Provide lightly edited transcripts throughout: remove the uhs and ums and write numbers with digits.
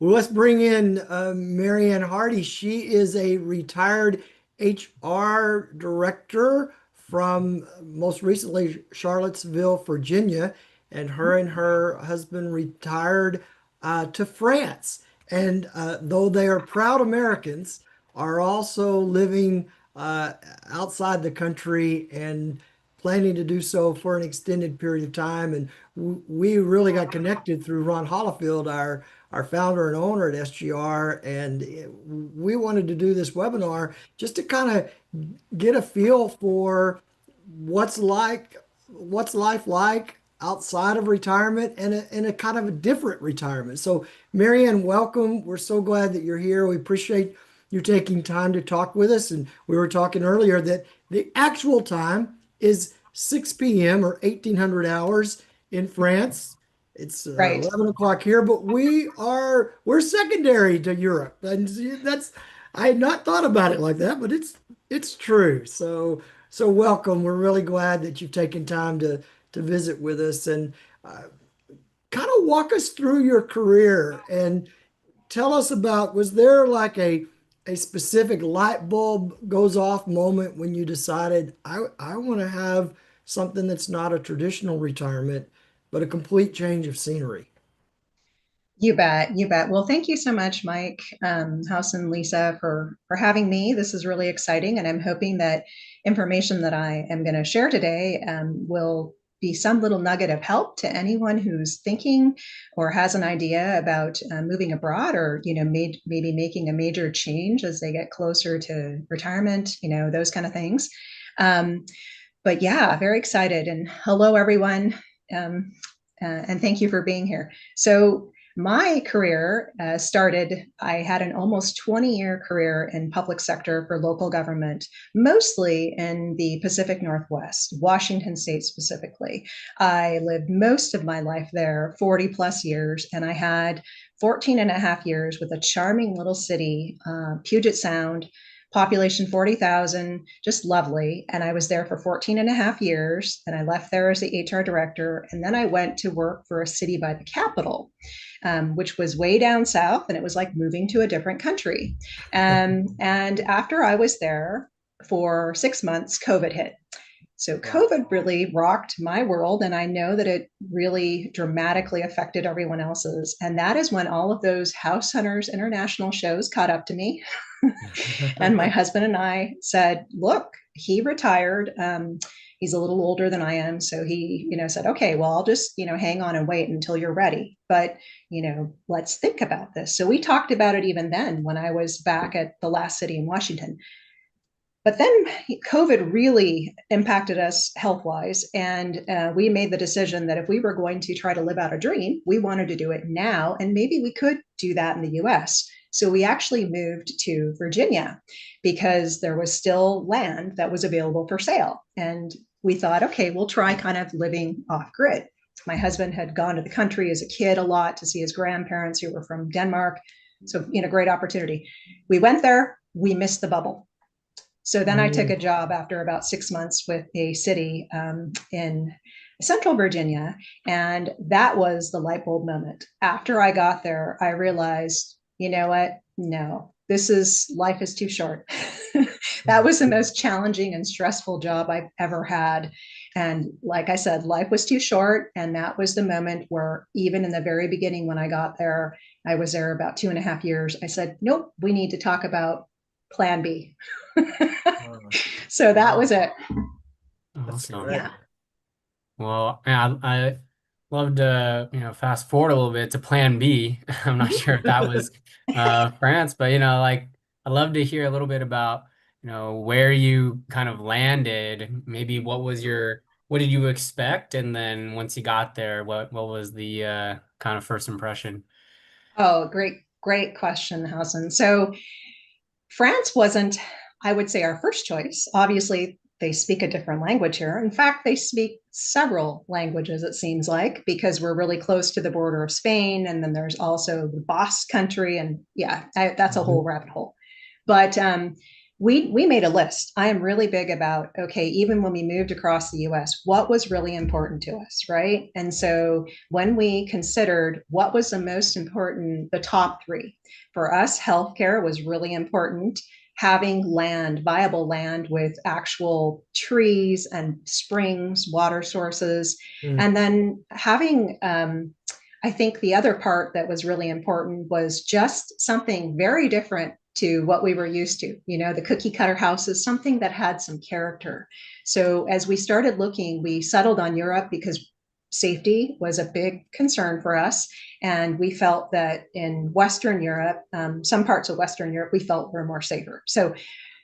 Well, let's bring in Mary Ann Hardie. She is a retired HR director from most recently Charlottesville, Virginia, and her husband retired to France. And though they are proud Americans, are also living outside the country and planning to do so for an extended period of time. And we really got connected through Ron Hollifield, our founder and owner at SGR, and we wanted to do this webinar just to kind of get a feel for what's what's life like outside of retirement and in a kind of a different retirement. So, Mary Ann, welcome. We're so glad that you're here. We appreciate you taking time to talk with us. And we were talking earlier that the actual time is 6 p.m. or 1800 hours in France. It's Right. 11 o'clock here, but we're secondary to Europe. And that's I had not thought about it like that, but it's true. So welcome. We're really glad that you've taken time to visit with us and kind of walk us through your career and tell us about, was there like a specific light bulb goes off moment when you decided I want to have something that's not a traditional retirement, but a complete change of scenery? You bet. You bet. Well, thank you so much, Mike, House and Lisa, for having me. This is really exciting, and I'm hoping that information that I am going to share today will be some little nugget of help to anyone who's thinking or has an idea about moving abroad, or maybe making a major change as they get closer to retirement. Those kind of things. Um, but yeah, very excited. And hello, everyone. And thank you for being here. So, my career started, I had an almost 20-year career in public sector for local government, mostly in the Pacific Northwest, Washington State specifically. I lived most of my life there, 40 plus years, and I had 14 and a half years with a charming little city, Puget Sound, population 40,000, just lovely. And I was there for 14 and a half years. And I left there as the HR director. And then I went to work for a city by the capital, which was way down south. And it was like moving to a different country. And after I was there for 6 months, COVID hit. So Wow. COVID really rocked my world, and I know that it really dramatically affected everyone else's. And that is when all of those House Hunters International shows caught up to me. And my husband and I said, "Look, he retired. He's a little older than I am, so he, said, okay, well, I'll just, hang on and wait until you're ready. But let's think about this." So we talked about it even then when I was back at the last city in Washington. But then COVID really impacted us health wise. And we made the decision that if we were going to try to live out a dream, we wanted to do it now. And maybe we could do that in the US. So we actually moved to Virginia because there was still land that was available for sale. And we thought, okay, we'll try kind of living off grid. My husband had gone to the country as a kid a lot to see his grandparents who were from Denmark. So, great opportunity. We went there, we missed the bubble. So then I took Mm. a job after about 6 months with a city in Central Virginia. And that was the light bulb moment. After I got there, I realized, you know what? No, life is too short. That was the most challenging and stressful job I've ever had. And like I said, life was too short. And that was the moment where, even in the very beginning, when I got there, I was there about 2.5 years. I said, nope, we need to talk about plan B. So that was Wow. it. That's Awesome. great. Yeah. Well, yeah, I love to, fast forward a little bit to Plan B. I'm not sure if that was France, but like I'd love to hear a little bit about, where you kind of landed. Maybe what did you expect? And then once you got there, what was the kind of first impression? Oh, great, great question, Hassan. So France wasn't, I would say, our first choice. Obviously, they speak a different language here. In fact, they speak several languages, it seems like, because we're really close to the border of Spain. And then there's also the Basque country. And yeah, that's a whole Mhm. rabbit hole. But we made a list. I am really big about, okay, even when we moved across the US, what was really important to us, right? And so when we considered what was the most important, the top three, for us, healthcare was really important. Having land, viable land with actual trees and springs, water sources, Mm, and then having I think the other part that was really important was just something very different to what we were used to. You know, the cookie cutter house is something that had some character. So as we started looking, we settled on Europe because safety was a big concern for us. And we felt that in Western Europe, some parts of Western Europe, we felt were more safer. So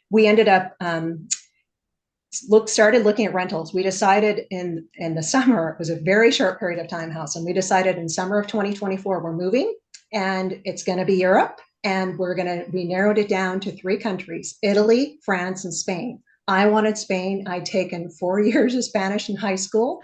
we ended up started looking at rentals. We decided in the summer, it was a very short period of time, house, and we decided in summer of 2024 we're moving, and it's going to be Europe, and we narrowed it down to three countries: Italy, France, and Spain. I wanted Spain. I'd taken 4 years of Spanish in high school.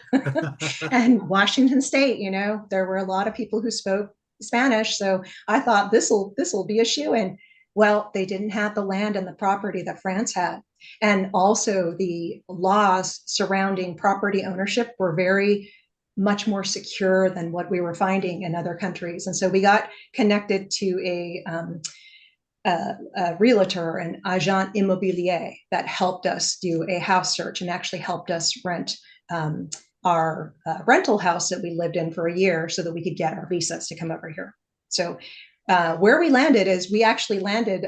And Washington State, you know, there were a lot of people who spoke Spanish, so I thought this will be a shoe in. Well, they didn't have the land and the property that France had, and also the laws surrounding property ownership were very much more secure than what we were finding in other countries. And so we got connected to a realtor, an agent immobilier, that helped us do a house search and actually helped us rent our rental house that we lived in for a year so that we could get our visas to come over here. So where we landed is we actually landed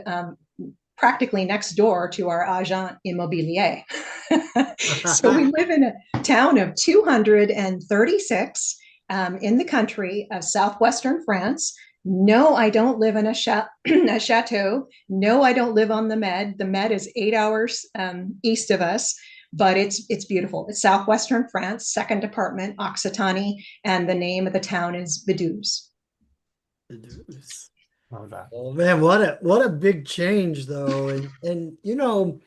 practically next door to our agent immobilier. So we live in a town of 236 in the country of southwestern France. No, I don't live in a chateau. No, I don't live on the Med. The Med is 8 hours east of us, but it's beautiful. It's southwestern France, second department, Occitanie, and the name of the town is Vaduz. the deuce. Love that. Oh man, what a big change though. And you know,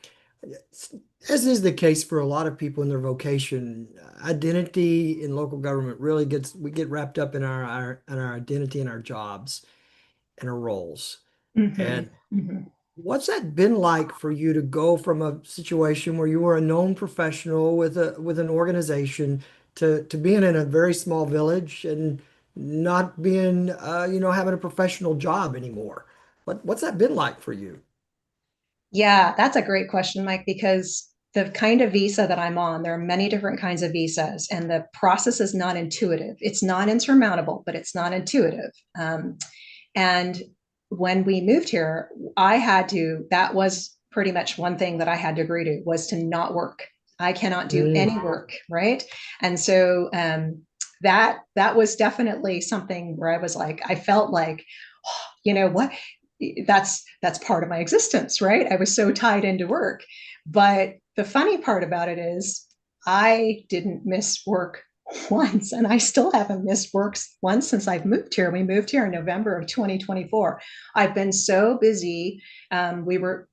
as is the case for a lot of people in their vocation, identity in local government really we get wrapped up in our identity and our jobs and our roles. Mm-hmm. And Mm-hmm. what's that been like for you to go from a situation where you were a known professional with an organization to being in a very small village and not being having a professional job anymore? What's that been like for you? Yeah, that's a great question, Mike, because the kind of visa that I'm on, there are many different kinds of visas, and the process is not intuitive. It's not insurmountable, but it's not intuitive. And when we moved here, that was pretty much one thing that I had to agree to, was to not work. I cannot do Mm, any work, right? And so that was definitely something where I was like, I felt like, oh, you know what? That's part of my existence, right? I was so tied into work. But the funny part about it is I didn't miss work once, and I still haven't missed work once since I've moved here. We moved here in November of 2024. I've been so busy.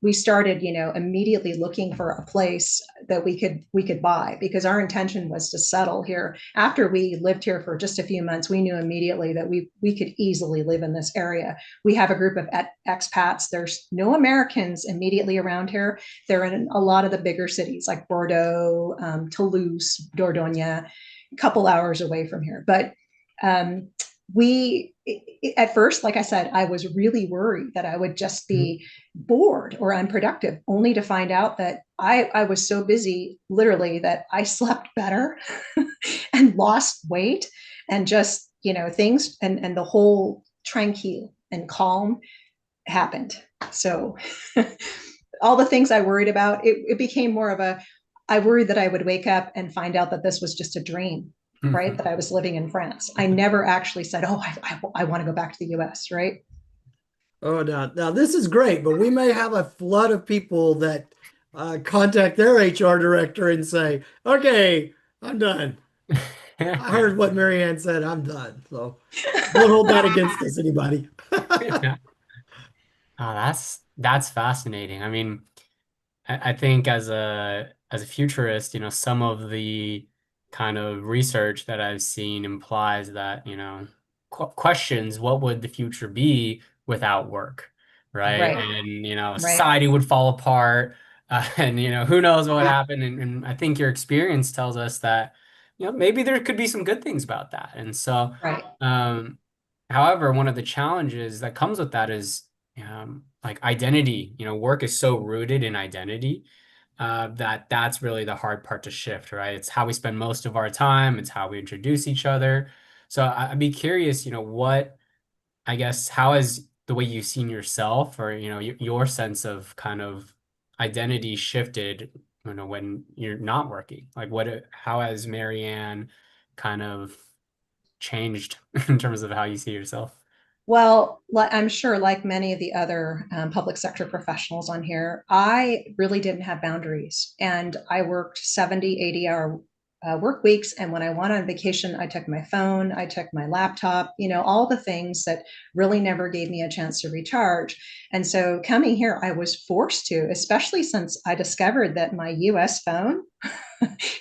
We started, you know, immediately looking for a place that we could buy, because our intention was to settle here. After we lived here for just a few months, we knew immediately that we could easily live in this area. We have a group of expats. There's no Americans immediately around here. They're in a lot of the bigger cities like Bordeaux, Toulouse, Dordogne, a couple hours away from here. But um, we, at first, like I said, I was really worried that I would just mm. be bored or unproductive, only to find out that I was so busy, literally, that I slept better and lost weight, and just, you know, things, and the whole tranquil and calm happened. So all the things I worried about, it became more of I worried that I would wake up and find out that this was just a dream, right? That I was living in France. I never actually said, oh, I want to go back to the US, right? Oh, now this is great, but we may have a flood of people that contact their HR director and say, "Okay, I'm done. I heard what Mary Ann said. I'm done." So don't hold that against us, anybody. Oh, that's fascinating. I mean, I think as a futurist, some of the kind of research that I've seen implies that, questions what would the future be without work? right? Right. And, Right. society would fall apart. And, who knows what would happen. And I think your experience tells us that, maybe there could be some good things about that. And so, Right. um, however, one of the challenges that comes with that is, like identity. Work is so rooted in identity, that's really the hard part to shift, right? It's how we spend most of our time. It's how we introduce each other. So I'd be curious, I guess, how has the way you've seen yourself or, your sense of kind of identity shifted, when you're not working? Like how has Mary Ann kind of changed in terms of how you see yourself? Well, I'm sure, like many of the other public sector professionals on here, I really didn't have boundaries. And I worked 70, 80-hour work weeks. And when I went on vacation, I took my phone, I took my laptop, all the things that really never gave me a chance to recharge. And so coming here, I was forced to, especially since I discovered that my US phone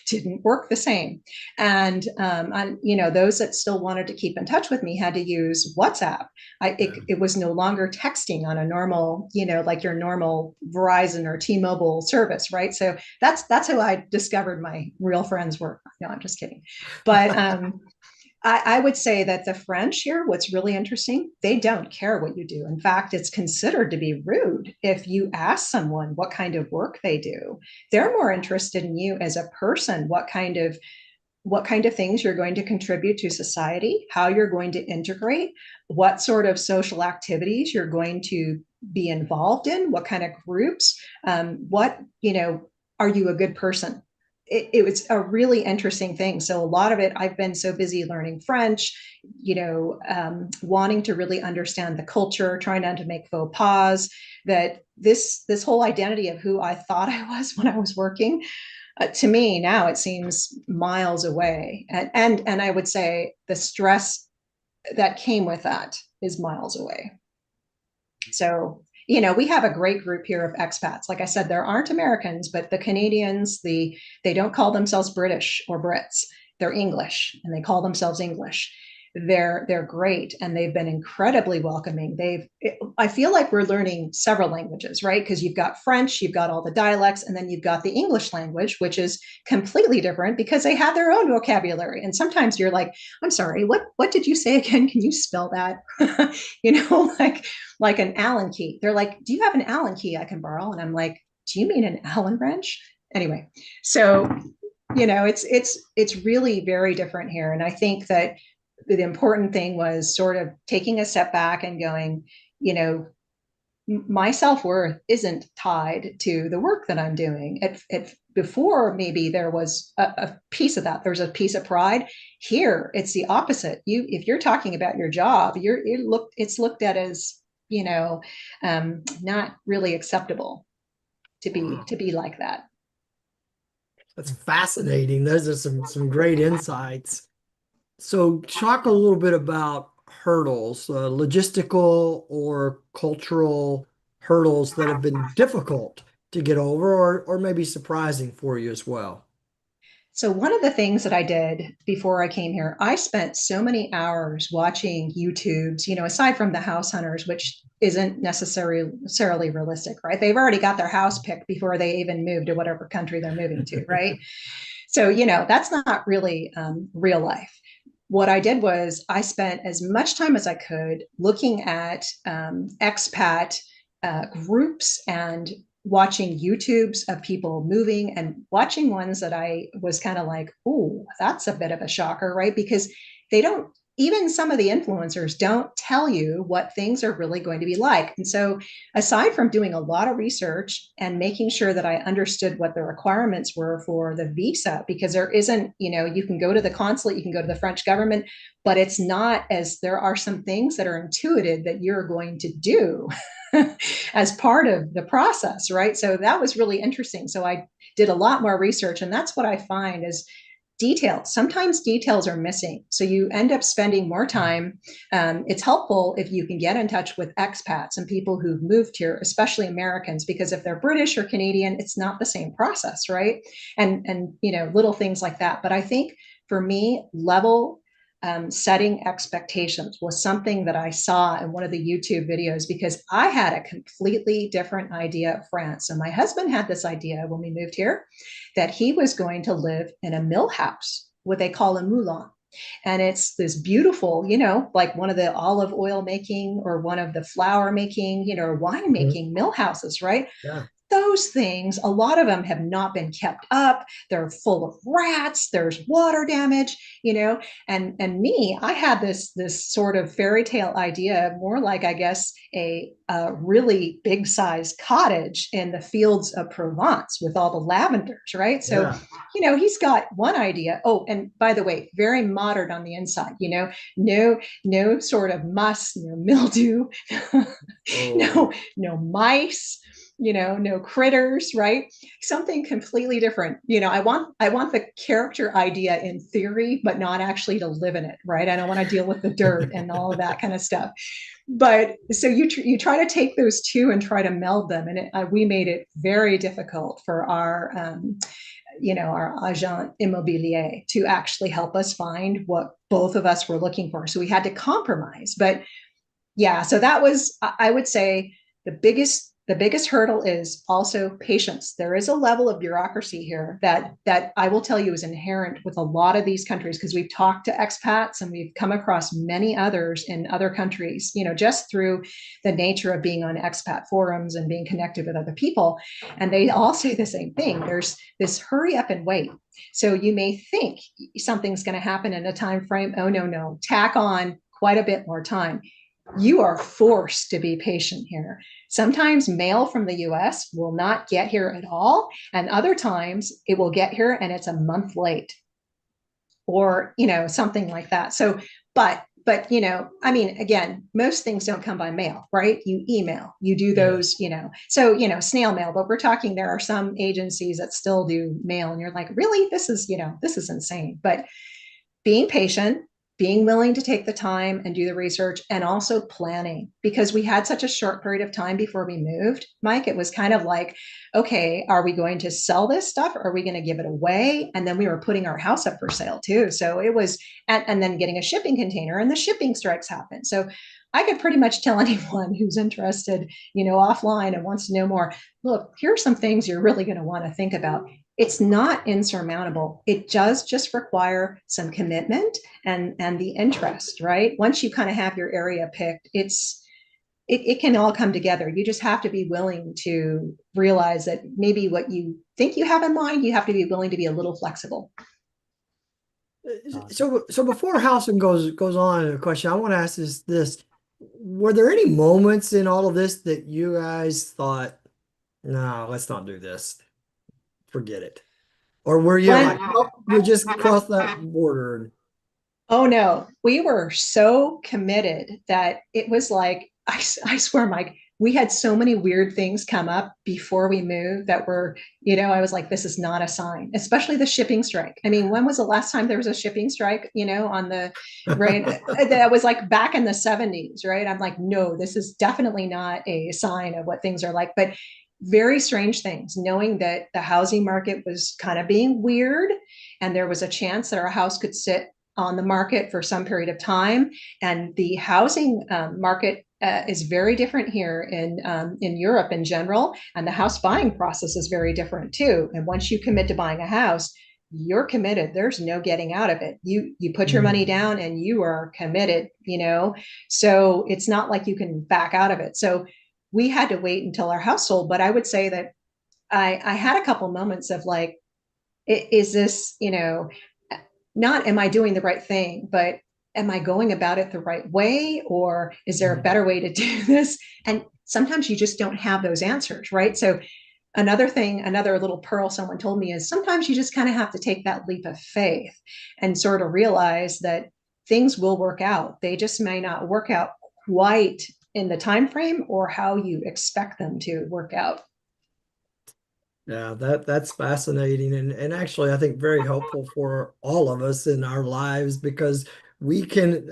didn't work the same. And those that still wanted to keep in touch with me had to use WhatsApp. It was no longer texting on a normal, like your normal Verizon or T-Mobile service, right? So that's how I discovered my real friends were. No, I'm just kidding. But I would say that the French here, what's really interesting, they don't care what you do. In fact, it's considered to be rude if you ask someone what kind of work they do. They're more interested in you as a person, what kind of things you're going to contribute to society, how you're going to integrate, what sort of social activities you're going to be involved in, what kind of groups, are you a good person? It was a really interesting thing. So a lot of it, I've been so busy learning French, wanting to really understand the culture, trying not to make faux pas, that this whole identity of who I thought I was when I was working, to me now it seems miles away, and I would say the stress that came with that is miles away. So we have a great group here of expats. Like I said, there aren't Americans, but the Canadians, they don't call themselves British or Brits. They're English, and they call themselves English. They're great, and they've been incredibly welcoming. I feel like we're learning several languages, right? Because you've got French, you've got all the dialects, and then you've got the English language, which is completely different because they have their own vocabulary. And sometimes you're like, I'm sorry, what did you say again? Can you spell that? Like an Allen key. They're like, do you have an Allen key I can borrow? And I'm like, do you mean an Allen wrench? Anyway, so it's really very different here. And I think that the important thing was sort of taking a step back and going, you know, my self-worth isn't tied to the work that I'm doing. Before, maybe there was a piece of that. There's a piece of pride. Here, it's the opposite. If you're talking about your job, it's looked at as, not really acceptable to be Wow, to be like that. that's fascinating. Those are some great insights. So, talk a little bit about hurdles, logistical or cultural hurdles that have been difficult to get over, or maybe surprising for you as well. So, one of the things that I did before I came here, I spent so many hours watching YouTubes, aside from the house hunters, which isn't necessarily realistic, right? They've already got their house picked before they even move to whatever country they're moving to, right? So, that's not really real life. What I did was I spent as much time as I could looking at expat groups and watching YouTubes of people moving and watching ones that I was kind of like, oh, that's a bit of a shocker, right? Because they don't, even some of the influencers don't tell you what things are really going to be like. And so, aside from doing a lot of research and making sure that I understood what the requirements were for the visa, because there isn't, you can go to the consulate, you can go to the French government, but it's not, as there are some things that are intuitive that you're going to do as part of the process, right? So that was really interesting. So I did a lot more research, and that's what I find is details. Sometimes details are missing. So you end up spending more time. It's helpful if you can get in touch with expats and people who've moved here, especially Americans, because if they're British or Canadian, it's not the same process, right? And little things like that. But I think for me, level setting expectations was something that I saw in one of the YouTube videos because I had a completely different idea of France. So my husband had this idea when we moved here that he was going to live in a mill house, what they call a moulin. And it's this beautiful, like one of the olive oil making or one of the flour making, wine Mhm. making mill houses, right? Yeah. Those things, a lot of them have not been kept up. They're full of rats. There's water damage, and me, I had this sort of fairy tale idea, more like I guess a really big sized cottage in the fields of Provence with all the lavenders, right? So, Yeah. he's got one idea. Oh, and by the way, very modern on the inside. No sort of muss, no mildew, Oh, no mice, no critters, right? Something completely different. I want the character idea in theory, but not actually to live in it, right? I don't want to deal with the dirt and all of that kind of stuff. But so you try to take those two and try to meld them, and we made it very difficult for our agent immobilier to actually help us find what both of us were looking for. So we had to compromise, but yeah, so that was, I would say, the biggest hurdle is also patience. There is a level of bureaucracy here that I will tell you is inherent with a lot of these countries because we've talked to expats and we've come across many others in other countries, just through the nature of being on expat forums and being connected with other people. And they all say the same thing. There's this hurry up and wait. So you may think something's going to happen in a time frame. Oh no, no, tack on quite a bit more time. You are forced to be patient here. Sometimes mail from the US will not get here at all, and other times it will get here and it's a month late or, something like that. So, but I mean, again, most things don't come by mail, right? You email, you do yes. those, so snail mail, but we're talking there are some agencies that still do mail and you're like, really, this is insane. But being patient, being willing to take the time and do the research, and also planning because we had such a short period of time before we moved, Mike. It was kind of like, okay, are we going to sell this stuff or are we going to give it away? And then we were putting our house up for sale too. So it was, and then getting a shipping container and the shipping strikes happened. So I could pretty much tell anyone who's interested, offline and wants to know more, look, here's some things you're really going to want to think about. It's not insurmountable. It does just require some commitment and the interest, right? Once you kind of have your area picked, it can all come together. You just have to be willing to realize that maybe what you think you have in mind, you have to be willing to be a little flexible. Awesome. So before Housen goes on, a question I want to ask is this: were there any moments in all of this that you guys thought, no, let's not do this, forget it, or were you When like, oh, we just crossed that border? Oh no, we were so committed that it was like, I swear, Mike, we had so many weird things come up before we moved that were, I was like, this is not a sign, especially the shipping strike. I mean, when was the last time there was a shipping strike, on the, right? That was like back in the 70s, right? I'm like, no, this is definitely not a sign of what things are like. But very strange things, knowing that the housing market was kind of being weird and there was a chance that our house could sit on the market for some period of time. And the housing market is very different here in Europe in general, and the house buying process is very different too. And once you commit to buying a house, you're committed. There's no getting out of it. You put your money Mm. down and you are committed. So it's not like you can back out of it. So we had to wait until our house sold. But I would say that I had a couple moments of like, is this, not am I doing the right thing, but am I going about it the right way? Or is there a Mhm. better way to do this? And sometimes you just don't have those answers, right? So another thing, another little pearl someone told me is sometimes you just kind of have to take that leap of faith and sort of realize that things will work out. They just may not work out quite in the time frame or how you expect them to work out. Yeah, that's fascinating and actually I think very helpful for all of us in our lives because we can,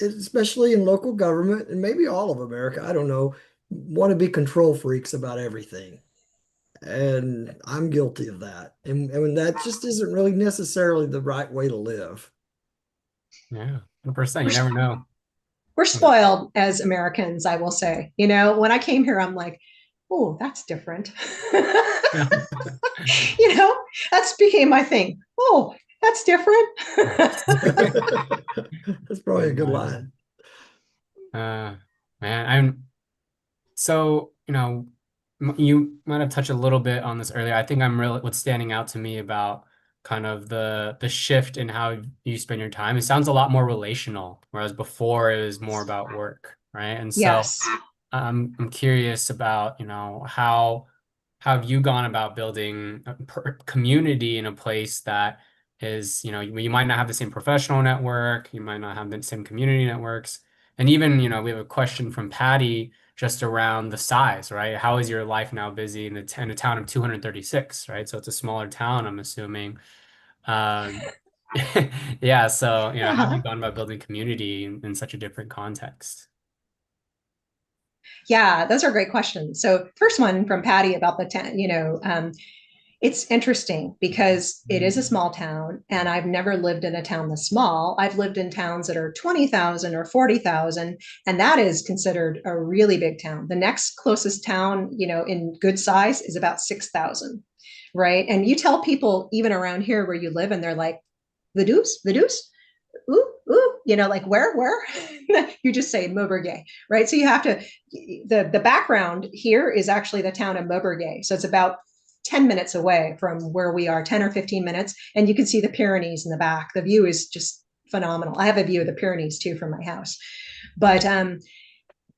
especially in local government and maybe all of America, I don't know, want to be control freaks about everything. And I'm guilty of that. And that just isn't really necessarily the right way to live. Yeah, 100%. You never know. We're spoiled as Americans, I will say. When I came here, I'm like, oh, that's different. you know, that's became my thing. Oh, that's different. That's probably a good Imagine. line. Man, I'm so, you might have touched a little bit on this earlier. I think I'm really what's standing out to me about kind of the shift in how you spend your time. It sounds a lot more relational, whereas before it was more about work, right? And so Yes. I'm curious about, how have you gone about building a community in a place that is, you might not have the same professional network, you might not have the same community networks. And even, we have a question from Patty just around the size, right? How is your life now busy in a town of 236, right? So it's a smaller town, I'm assuming. Um, yeah, so, how have you Uh-huh. gone about building community in such a different context? Yeah, those are great questions. So, first one from Patty about the 10, it's interesting because it is a small town, and I've never lived in a town this small. I've lived in towns that are 20,000 or 40,000, and that is considered a really big town. The next closest town, in good size is about 6,000, right? And you tell people even around here where you live, and they're like, the deuce, ooh, ooh, like where? You just say Maubergay, right? So you have to, the background here is actually the town of Maubergay. So it's about 10 minutes away from where we are, 10 or 15 minutes. And you can see the Pyrenees in the back. The view is just phenomenal. I have a view of the Pyrenees too from my house. But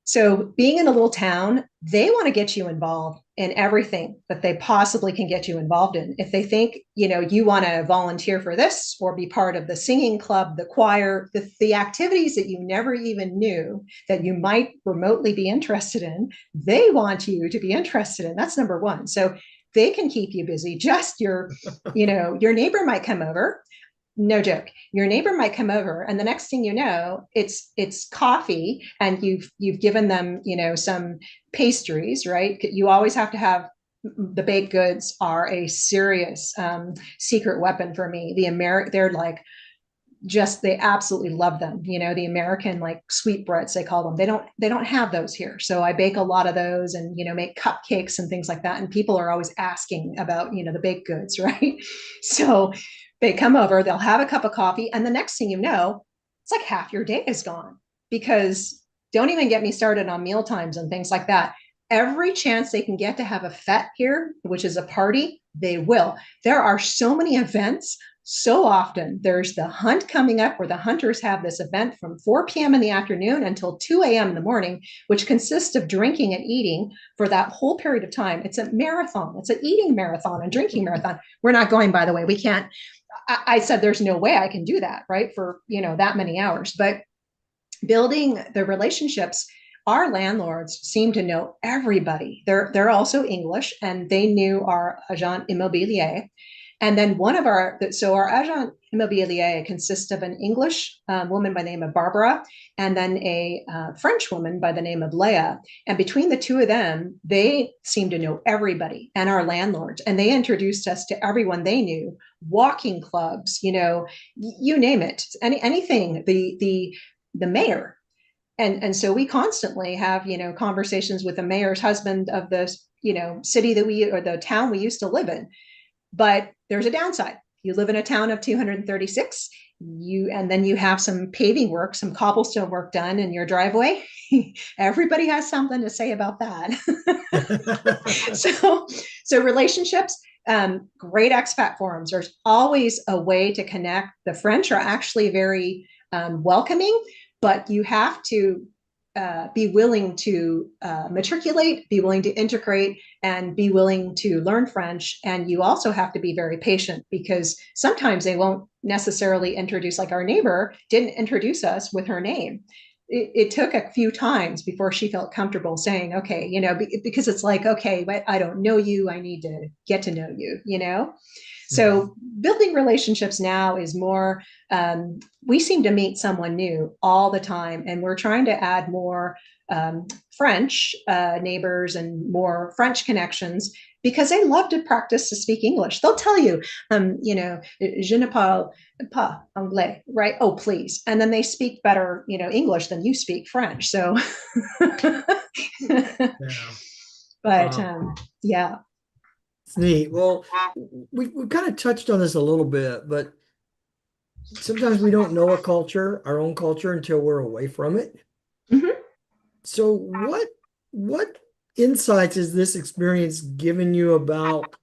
so being in a little town, they want to get you involved in everything that they possibly can get you involved in. If they think, you want to volunteer for this or be part of the singing club, the choir, the activities that you never even knew that you might remotely be interested in, they want you to be interested in. That's number one. So they can keep you busy. Just your neighbor might come over, no joke, your neighbor might come over, and the next thing you know, it's coffee, and you've given them some pastries, right? You always have to have, the baked goods are a serious secret weapon for me. They're like, just, they absolutely love them. The American, like, sweetbreads, they call them, they don't have those here, so I bake a lot of those, and make cupcakes and things like that, and people are always asking about the baked goods, right? So they come over, they'll have a cup of coffee, and the next thing you know, it's like half your day is gone. Because, don't even get me started on meal times and things like that. Every chance they can get to have a fete here, which is a party, they will. There are so many events. So often there's the hunt coming up, where the hunters have this event from 4 p.m. in the afternoon until 2 a.m. in the morning, which consists of drinking and eating for that whole period of time. It's a marathon. It's an eating marathon and drinking marathon. We're not going, by the way. We can't. I said there's no way I can do that, right? For, that many hours. But building the relationships, our landlords seem to know everybody. They're also English, and they knew our agent immobilier. And then our agent immobilier consists of an English woman by the name of Barbara, and then a French woman by the name of Leah. And between the two of them, they seem to know everybody and our landlords. And they introduced us to everyone they knew, walking clubs, you name it, anything, the mayor. And so we constantly have, conversations with the mayor's husband of the, city or the town we used to live in. But there's a downside. You live in a town of 236, and then you have some paving work, some cobblestone work done in your driveway. Everybody has something to say about that. so so relationships, great expat forums. There's always a way to connect. The French are actually very welcoming, but you have to be willing to matriculate, be willing to integrate, and be willing to learn French. And you also have to be very patient, because sometimes they won't necessarily introduce, like our neighbor didn't introduce us with her name. It took a few times before she felt comfortable saying, okay, because it's like, okay, but I don't know you. I need to get to know you. Mhm. So building relationships now is more, we seem to meet someone new all the time, and we're trying to add more French neighbors and more French connections because they love to practice to speak English. They'll tell you, je ne parle pas anglais, right? Oh, please. And then they speak better, English than you speak French. So, Yeah. but Wow. yeah. It's neat. Well, we've kind of touched on this a little bit, but sometimes we don't know a culture, our own culture, until we're away from it. Mhm. So what insights has this experience given you about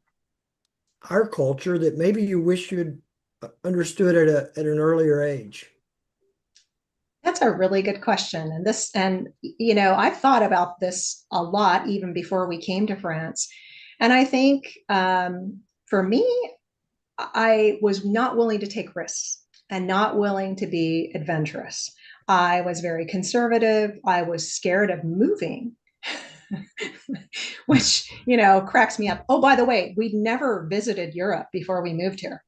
our culture that maybe you wish you'd understood at an earlier age? That's a really good question. I've thought about this a lot even before we came to France. And I think for me, I was not willing to take risks and not willing to be adventurous. I was very conservative. I was scared of moving, which, cracks me up. Oh, by the way, we'd never visited Europe before we moved here.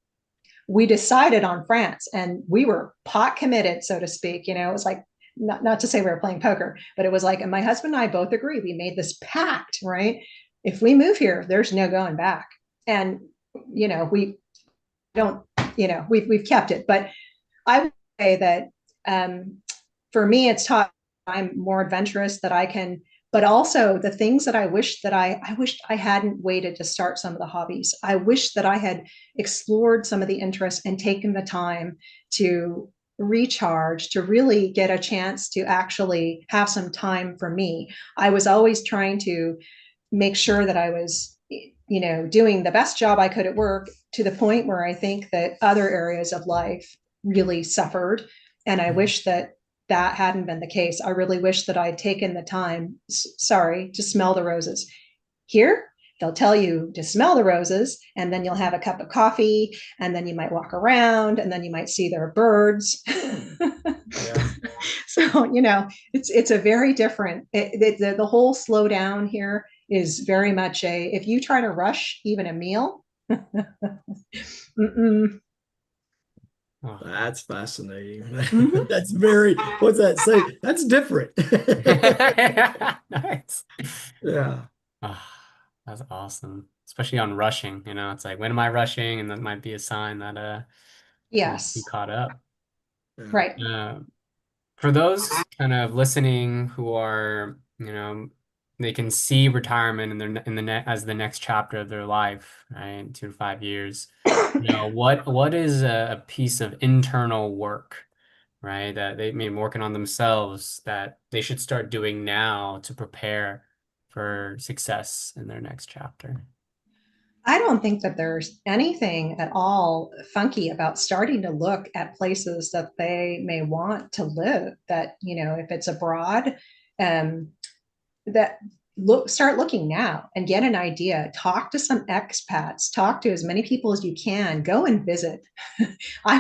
We decided on France and we were pot committed, so to speak. It was like, not to say we were playing poker, but it was like, and my husband and I both agree, we made this pact, right? If we move here, there's no going back. And, we don't, we've kept it. But I would say that for me, it's taught I'm more adventurous, that I can, but also the things that I wished I hadn't waited to start some of the hobbies. I wish that I had explored some of the interests and taken the time to recharge, to really get a chance to actually have some time for me. I was always trying to make sure that I was, doing the best job I could at work, to the point where I think that other areas of life really suffered. And I wish that that hadn't been the case. I really wish that I'd taken the time, to smell the roses. Here, they'll tell you to smell the roses, and then you'll have a cup of coffee, and then you might walk around, and then you might see their birds. Yeah. So, it's a very different, the whole slow down here is very much if you try to rush even a meal, mm-mm. Oh. That's fascinating. Mhm. That's very, what's that say? That's different. Nice. Yeah. Ah, that's awesome. Especially on rushing, it's like, when am I rushing? And that might be a sign that you need to be Yes, caught up. Yeah. right. Uh, for those kind of listening who are, they can see retirement in the net as the next chapter of their life, right? 2 to 5 years. What is a piece of internal work, right, that they may be working on themselves that they should start doing now to prepare for success in their next chapter? I don't think that there's anything at all funky about starting to look at places that they may want to live. That, if it's abroad, um, that start looking now and get an idea. Talk to some expats. Talk to as many people as you can. Go and visit. I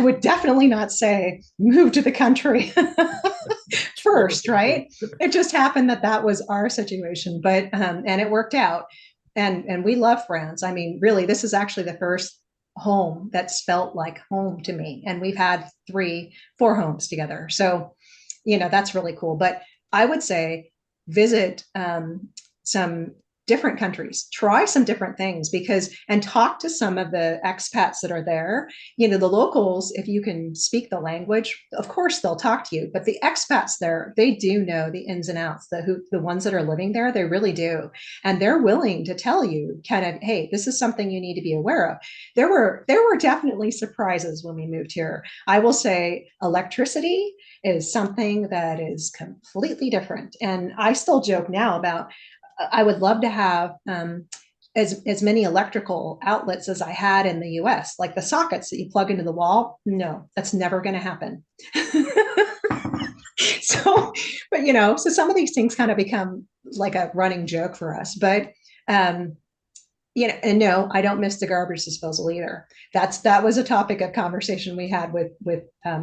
would definitely not say move to the country first, right? It just happened that that was our situation, but and it worked out, and we love France. I mean, really, this is actually the first home that's felt like home to me, and we've had 4 homes together, so that's really cool. But I would say visit some different countries, try some different things, and talk to some of the expats that are there. The locals, if you can speak the language, of course they'll talk to you, but the expats there, they do know the ins and outs. The ones that are living there, they really do, and they're willing to tell you kind of, hey, this is something you need to be aware of. There were definitely surprises when we moved here. I will say electricity is something that is completely different. And I still joke now about, I would love to have as many electrical outlets as I had in the US, like the sockets that you plug into the wall. No, that's never going to happen. So, but so some of these things kind of become like a running joke for us. But um, and no, I don't miss the garbage disposal either. That was a topic of conversation we had with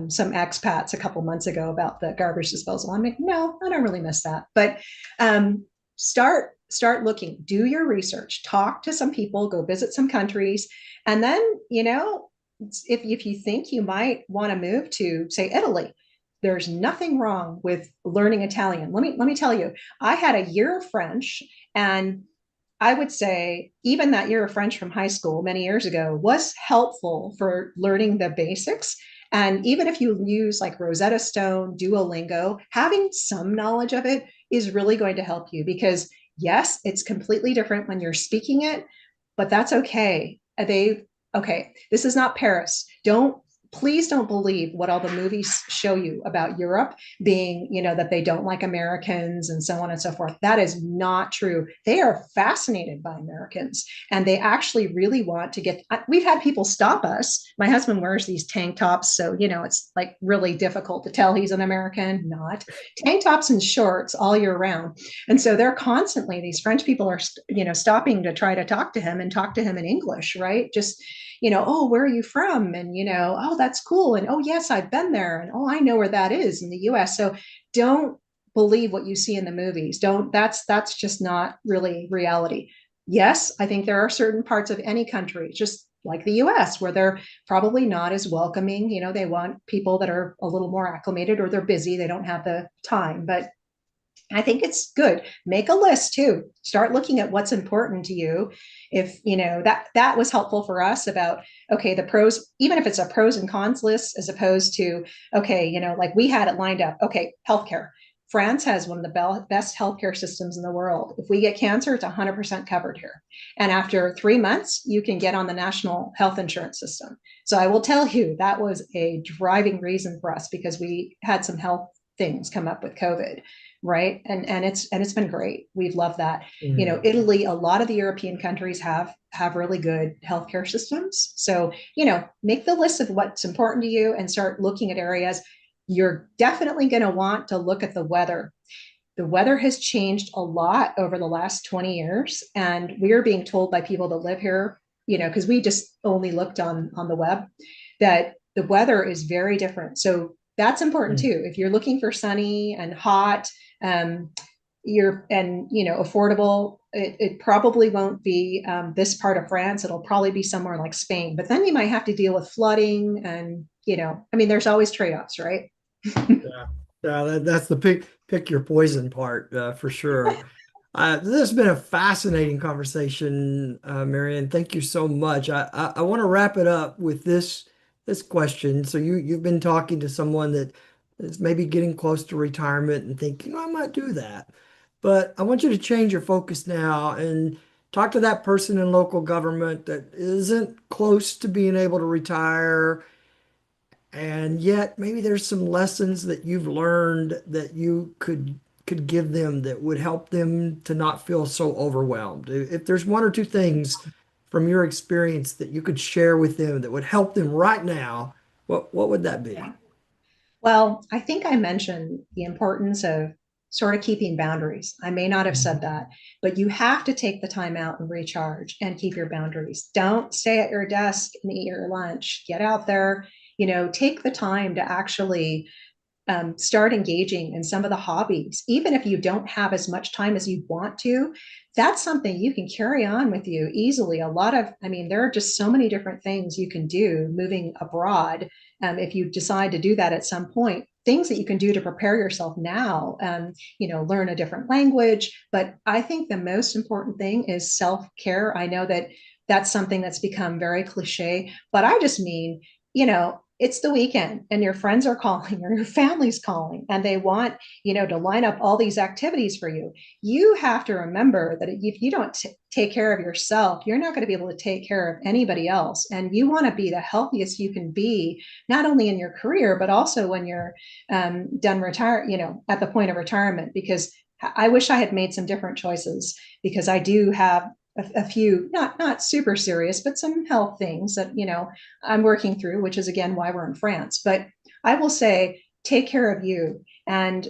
some expats a couple months ago about the garbage disposal. I'm like, no, I don't really miss that. But start looking, do your research, talk to some people, go visit some countries, and then if you think you might want to move to, say, Italy, there's nothing wrong with learning Italian. Let me tell you, I had a year of French, and I would say even that year of French from high school many years ago was helpful for learning the basics. And even if you use like Rosetta Stone, Duolingo, having some knowledge of it is really going to help you because, yes, it's completely different when you're speaking it, but that's okay. Okay, this is not Paris. Please don't believe what all the movies show you about Europe being, that they don't like Americans and so on and so forth. That is not true. They are fascinated by Americans and they actually really want to get. We've had people stop us. My husband wears these tank tops, so, it's like really difficult to tell he's an American, not tank tops and shorts all year round. And so they're constantly, these French people are, stopping to try to talk to him and talk to him in English, right? Just, oh, where are you from? And, oh, that's cool. And, oh, yes, I've been there. And, oh, I know where that is in the US. So don't believe what you see in the movies. That's just not really reality. Yes, I think there are certain parts of any country, just like the US, where they're probably not as welcoming. They want people that are a little more acclimated or they're busy. They don't have the time. But I think it's good. Make a list too. Start looking at what's important to you. If that was helpful for us about, okay, the pros, even if it's a pros and cons list, as opposed to, okay, like we had it lined up. Okay, healthcare. France has one of the best healthcare systems in the world. If we get cancer, it's 100% covered here. And after 3 months, you can get on the national health insurance system. So I will tell you that was a driving reason for us because we had some health things come up with COVID, right? And it's been great. We've loved that. Mhm. Italy, a lot of the European countries have really good healthcare systems. So, make the list of what's important to you and start looking at areas. You're definitely going to want to look at the weather. The weather has changed a lot over the last 20 years, and we are being told by people that live here, because we just only looked on the web, that the weather is very different. So that's important Mhm. too. If you're looking for sunny and hot, um, affordable, it probably won't be this part of France. It'll probably be somewhere like Spain. But then you might have to deal with flooding, and I mean, there's always trade-offs, right? Yeah, yeah, that's the pick your poison part for sure. This has been a fascinating conversation, Marianne. Thank you so much. I want to wrap it up with this question. So you've been talking to someone that is maybe getting close to retirement and think, I might do that. But I want you to change your focus now and talk to that person in local government that isn't close to being able to retire, and yet maybe there's some lessons that you've learned that you could give them that would help them to not feel so overwhelmed. If there's one or two things from your experience that you could share with them that would help them right now, what would that be? Yeah. Well, I think I mentioned the importance of sort of keeping boundaries. I may not have said Mhm. that, but you have to take the time out and recharge and keep your boundaries. Don't stay at your desk and eat your lunch. Get out there, take the time to actually start engaging in some of the hobbies, even if you don't have as much time as you want to. That's something you can carry on with you easily. I mean, there are just so many different things you can do moving abroad. If you decide to do that at some point, things that you can do to prepare yourself now, learn a different language. But I think the most important thing is self care. I know that that's something that's become very cliche, but I just mean, it's the weekend and your friends are calling or your family's calling and they want, to line up all these activities for you. You have to remember that if you don't take care of yourself, you're not going to be able to take care of anybody else. And you want to be the healthiest you can be, not only in your career, but also when you're done retire, at the point of retirement, because I wish I had made some different choices because I do have a few not super serious, but some health things that I'm working through, which is again why we're in France. But I will say, take care of you and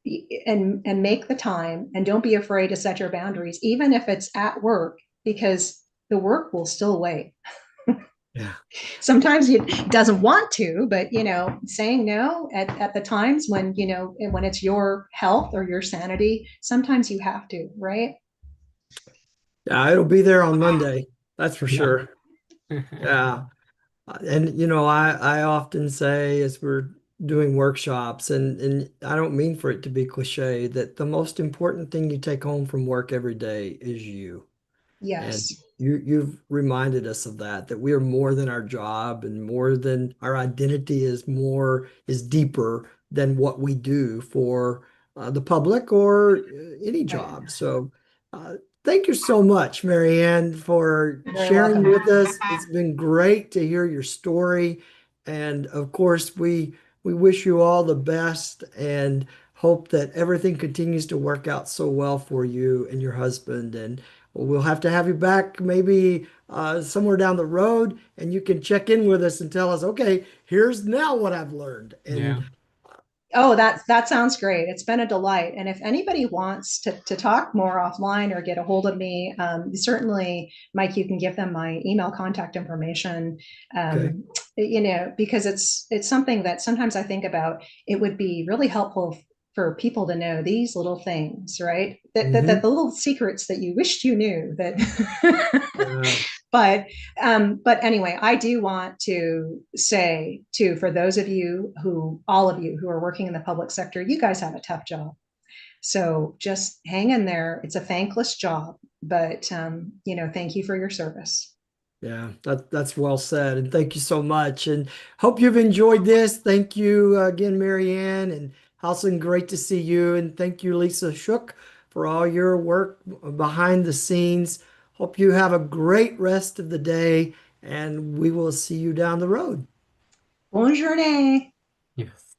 make the time, and don't be afraid to set your boundaries, even if it's at work, because the work will still wait. Yeah. Sometimes it doesn't want to, but saying no at the times when when it's your health or your sanity, sometimes you have to, right? Yeah, it'll be there on Monday. That's for Yeah. sure. Yeah. And I often say as we're doing workshops, and I don't mean for it to be cliche, that the most important thing you take home from work every day is you. And Yes. you've reminded us of that, that we are more than our job and more than our identity is deeper than what we do for the public or any Right. job. So uh, thank you so much, Mary Ann, for You're very sharing welcome. with us. It's been great to hear your story. And of course, we wish you all the best and hope that everything continues to work out so well for you and your husband. And we'll have to have you back maybe somewhere down the road, and you can check in with us and tell us, okay, here's now what I've learned. Mm-hmm. And Oh, that sounds great. It's been a delight. And if anybody wants to talk more offline or get a hold of me, certainly, Mike, you can give them my email contact information. okay. Because it's something that sometimes I think about. It would be really helpful for people to know these little things, right? That Hmm. the little secrets that you wished you knew. That, Yeah. but but anyway, I do want to say too, for those of you all of you who are working in the public sector, you guys have a tough job. So just hang in there. It's a thankless job, but thank you for your service. Yeah, that's well said. And thank you so much. And hope you've enjoyed this. Thank you again, Mary Ann and Halson. Great to see you. And thank you, Lisa Shook, for all your work behind the scenes. Hope you have a great rest of the day, and we will see you down the road. Bonne journée. Yes.